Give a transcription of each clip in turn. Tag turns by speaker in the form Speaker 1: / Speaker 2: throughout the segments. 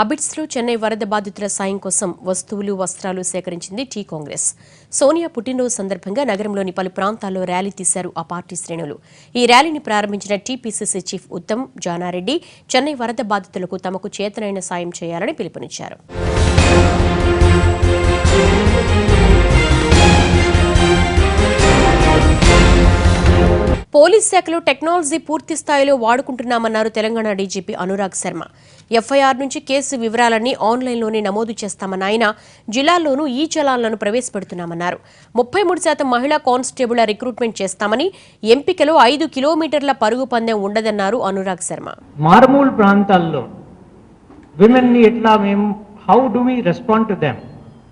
Speaker 1: అబిడ్స్లో చెన్నై వరద బాధితుల సాయం కోసం వస్తువులు వస్త్రాలు సేకరించింది టీ కాంగ్రెస్. సోనియా పుట్టినరోజు సందర్భంగా నగరంలోని పలు ప్రాంతాల్లో ర్యాలీ తీశారు ఆ పార్టీ శ్రేణులు. ఈ ర్యాలీని ప్రారంభించిన టీపీసీసీ చీఫ్ ఉత్తమ్ జానారెడ్డి చెన్నై వరద బాధితులకు తమకు చేతనైన సాయం చేయాలని పిలుపునిచ్చారు. పోలీస్ శాఖలో టెక్నాలజీ పూర్తి స్థాయిలో వాడుకుంటున్నామన్నారు తెలంగాణ డీజీపీ అనురాగ్ శర్మ. ఎఫ్ఐఆర్ నుంచి కేసు వివరాలన్నీ ఆన్లైన్లోనే నమోదు చేస్తామన్న ఆయన జిల్లాల్లోనూ ఈ చలాన్లను ప్రవేశపెడుతున్నామన్నారు. 33% మహిళా కానిస్టేబుళ్ల రిక్రూట్మెంట్ చేస్తామని, ఎంపికలో 5 కిలోమీటర్ల పరుగు పందెం ఉండదన్నారు అనురాగ్ శర్మ.
Speaker 2: మారుమూల ప్రాంతాల్లో విమెన్ ని ఎట్లా మేము how do we respond to them?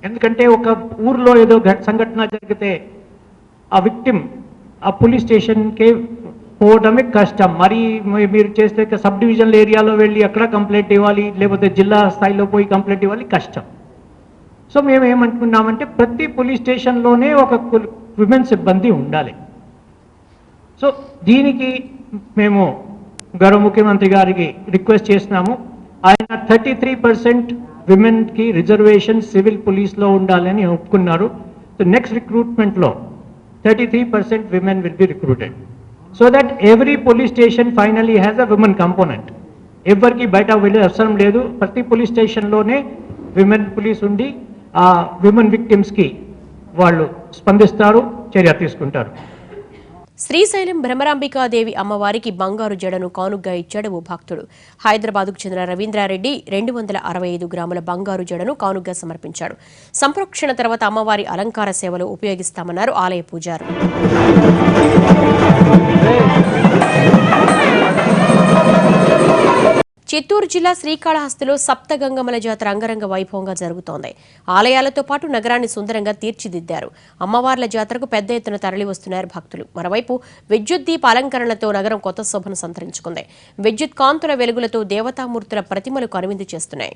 Speaker 2: ఎందుకంటే ఒక ఊర్లో ఏదో సంఘటన జరిగితే ఆ విక్టిమ్ ఆ పోలీస్ స్టేషన్కి పోవడమే కష్టం. మరి మీరు చేస్తే సబ్ డివిజనల్ ఏరియాలో వెళ్ళి అక్కడ కంప్లైంట్ ఇవ్వాలి, లేకపోతే జిల్లా స్థాయిలో పోయి కంప్లైంట్ ఇవ్వాలి, కష్టం. సో మేము ఏమనుకున్నామంటే ప్రతి పోలీస్ స్టేషన్లోనే ఒక విమెన్ సిబ్బంది ఉండాలి. సో దీనికి మేము గౌరవ ముఖ్యమంత్రి గారికి రిక్వెస్ట్ చేసినాము. ఆయన 33% విమెన్కి రిజర్వేషన్ సివిల్ పోలీస్లో ఉండాలని ఒప్పుకున్నారు. సో నెక్స్ట్ రిక్రూట్మెంట్లో 33% women will be recruited, so that every police station finally has a women component. Everki baita velle avasaram ledu, prati police station lone women police undi aa women victims ki vallu spandistaru, చర్య తీసుకుంటారు.
Speaker 1: శ్రీశైలం భ్రమరాంబికాదేవి అమ్మవారికి బంగారు జడను కానుగ్గా ఇచ్చాడు ఓ భక్తుడు. హైదరాబాద్కు చెందిన రవీంద్రారెడ్డి 265 గ్రాముల బంగారు జడను కానుగ్గా సమర్పించాడు. సంప్రోక్షణ తర్వాత అమ్మవారి అలంకార సేవలో ఉపయోగిస్తామన్నారు ఆలయ పూజారు. చిత్తూరు జిల్లా శ్రీకాళహస్తిలో సప్తగంగమ్మల జాతర అంగరంగ వైభవంగా జరుగుతోంది. ఆలయాలతో పాటు నగరాన్ని సుందరంగా తీర్చిదిద్దారు. అమ్మవార్ల జాతరకు పెద్ద ఎత్తున తరలి వస్తున్నారు భక్తులు. మరోవైపు విద్యుత్ దీప అలంకరణలతో నగరం కొత్త శోభను సంతరించుకుంది. విద్యుత్ కాంతుల వెలుగులతో దేవతామూర్తుల ప్రతిమలు కనువిందు చేస్తున్నాయి.